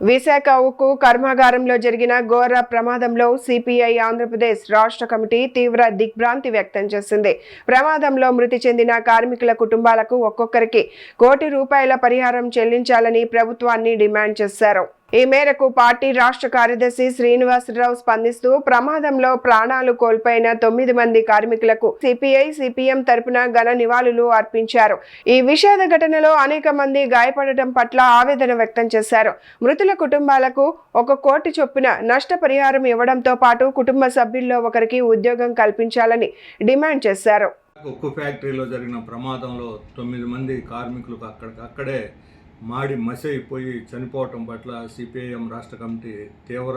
విశాఖ ఉక్కు కర్మాగారంలో జరిగిన ఘోర ప్రమాదంలో సిపిఐ ఆంధ్రప్రదేశ్ రాష్ట్ర కమిటీ తీవ్ర దిగ్భ్రాంతి వ్యక్తం చేసింది. ప్రమాదంలో మృతి చెందిన కార్మికుల కుటుంబాలకు ఒక్కొక్కరికి ₹1,00,00,000 పరిహారం చెల్లించాలని ప్రభుత్వాన్ని డిమాండ్ చేశారు. ఈ మేరకు పార్టీ రాష్ట్ర కార్యదర్శి శ్రీనివాసరావు స్పందిస్తూ ప్రమాదంలో ప్రాణాలు కోల్పోయిన 9 మంది కార్మికులకు సిపిఐ సిపిఎం తరపున ఘన నివాళులు అర్పించారు. ఈ విషాద ఘటనలో అనేక మంది గాయపడటం పట్ల ఆవేదన వ్యక్తం చేశారు. మృతుల కుటుంబాలకు ₹1 కోటి చొప్పున నష్టపరిహారం ఇవ్వడంతో పాటు కుటుంబ సభ్యుల్లో ఒకరికి ఉద్యోగం కల్పించాలని డిమాండ్ చేశారు. ఉక్కు ఫ్యాక్టరీలో జరిగిన ప్రమాదంలో 9 మంది కార్మికులకు అక్కడే మాడి మసైపోయి చనిపోవటం పట్ల సిపిఐఎం రాష్ట్ర కమిటీ తీవ్ర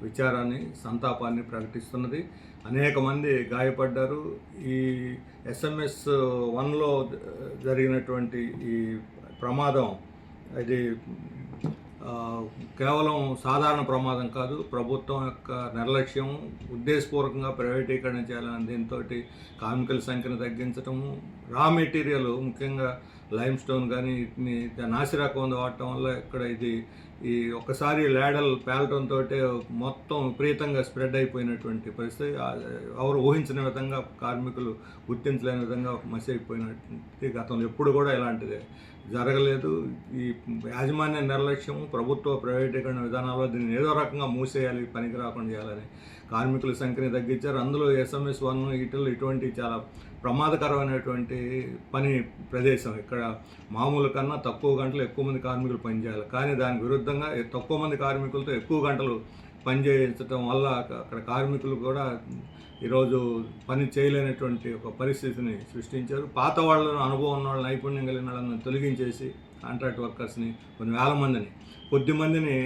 విచారాన్ని సంతాపాన్ని ప్రకటిస్తున్నది. అనేక మంది గాయపడ్డారు. ఈ SMS 1లో జరిగినటువంటి ఈ ప్రమాదం ఇది కేవలం సాధారణ ప్రమాదం కాదు. ప్రభుత్వం యొక్క నిర్లక్ష్యం, ఉద్దేశపూర్వకంగా ప్రైవేటీకరణ చేయాలని దీంతో కార్మికుల సంఖ్యను తగ్గించటము, రా మెటీరియల్ ముఖ్యంగా లైమ్ స్టోన్ కానీ వీటిని నాసిరకం వాడటం వల్ల ఇక్కడ ఈ ఒక్కసారి లేడల్ పేలటంతో మొత్తం విపరీతంగా స్ప్రెడ్ అయిపోయినటువంటి పరిస్థితి. ఎవరు ఊహించిన విధంగా కార్మికులు గుర్తించలేని విధంగా మసి అయిపోయినట్టు గతంలో ఎప్పుడు కూడా ఇలాంటిదే జరగలేదు. ఈ యాజమాన్య నిర్లక్ష్యం, ప్రభుత్వ ప్రైవేటీకరణ విధానాల్లో దీన్ని ఏదో రకంగా మూసేయాలి, పనికి రాకుండా చేయాలని కార్మికుల సంఖ్యని తగ్గించారు. అందులో SMS 1 ఇటువంటి చాలా ప్రమాదకరమైనటువంటి పని ప్రదేశం. ఇక్కడ మామూలు కన్నా తక్కువ గంటలు ఎక్కువ మంది కార్మికులు పనిచేయాలి. కానీ దానికి విరుద్ధంగా తక్కువ మంది కార్మికులతో ఎక్కువ గంటలు పనిచేయించడం వల్ల అక్కడ కార్మికులు కూడా ఈరోజు పని చేయలేనటువంటి ఒక పరిస్థితిని సృష్టించారు. పాత వాళ్ళను, అనుభవం ఉన్న వాళ్ళు, నైపుణ్యం కలిగిన వాళ్ళని తొలగించేసి కాంట్రాక్ట్ వర్కర్స్ని కొన్ని వేల మందిని, కొద్ది మందిని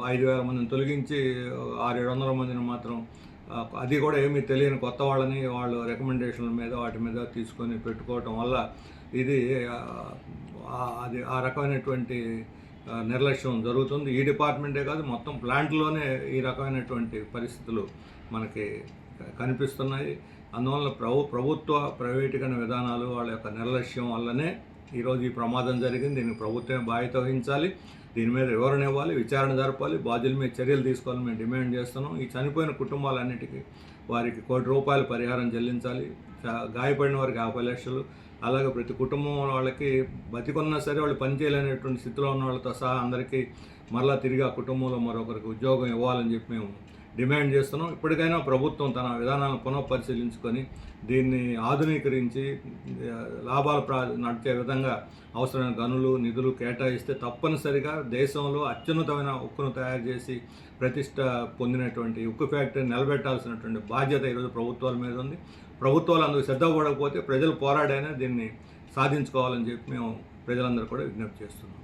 5,000 మందిని తొలగించి 600-700 మందిని మాత్రం, అది కూడా ఏమీ తెలియని కొత్త వాళ్ళని వాళ్ళు రికమెండేషన్ల మీద వాటి మీద తీసుకొని పెట్టుకోవటం వల్ల ఇది ఆ రకమైనటువంటి నిర్లక్ష్యం జరుగుతుంది. ఈ డిపార్ట్మెంటే కాదు, మొత్తం ప్లాంట్లోనే ఈ రకమైనటువంటి పరిస్థితులు మనకి కనిపిస్తున్నాయి. అందువల్ల ప్రభుత్వ ప్రైవేటీకరణ విధానాలు, వాళ్ళ యొక్క నిర్లక్ష్యం వల్లనే ఈరోజు ఈ ప్రమాదం జరిగింది. దీనికి ప్రభుత్వమే బాధ్యత వహించాలి. దీని మీద వివరణ ఇవ్వాలి, విచారణ జరపాలి, బాధ్యుల మీద చర్యలు తీసుకోవాలని మేము డిమాండ్ చేస్తున్నాం. ఈ చనిపోయిన కుటుంబాలన్నిటికీ వారికి ₹1,00,00,000 పరిహారం చెల్లించాలి. గాయపడిన వారికి 50 లక్షలు, అలాగే ప్రతి కుటుంబం వాళ్ళకి బతికున్నా సరే వాళ్ళు పనిచేయలేనటువంటి స్థితిలో ఉన్న వాళ్ళతో సహా అందరికీ మరలా తిరిగి ఆ కుటుంబంలో మరొకరికి ఉద్యోగం ఇవ్వాలని చెప్పి మేము డిమాండ్ చేస్తున్నాం. ఇప్పటికైనా ప్రభుత్వం తన విధానాలను పునఃపరిశీలించుకొని దీన్ని ఆధునీకరించి లాభాలు నడిచే విధంగా అవసరమైన గనులు, నిధులు కేటాయిస్తే తప్పనిసరిగా దేశంలో అత్యున్నతమైన ఉక్కును తయారు చేసి ప్రతిష్ట పొందినటువంటి ఉక్కు ఫ్యాక్టరీని నిలబెట్టాల్సినటువంటి బాధ్యత ఈరోజు ప్రభుత్వాల మీద ఉంది. ప్రభుత్వాలు అందుకు సిద్ధపడకపోతే ప్రజలు పోరాడైనా దీన్ని సాధించుకోవాలని చెప్పి మేము ప్రజలందరూ కూడా విజ్ఞప్తి చేస్తున్నాం.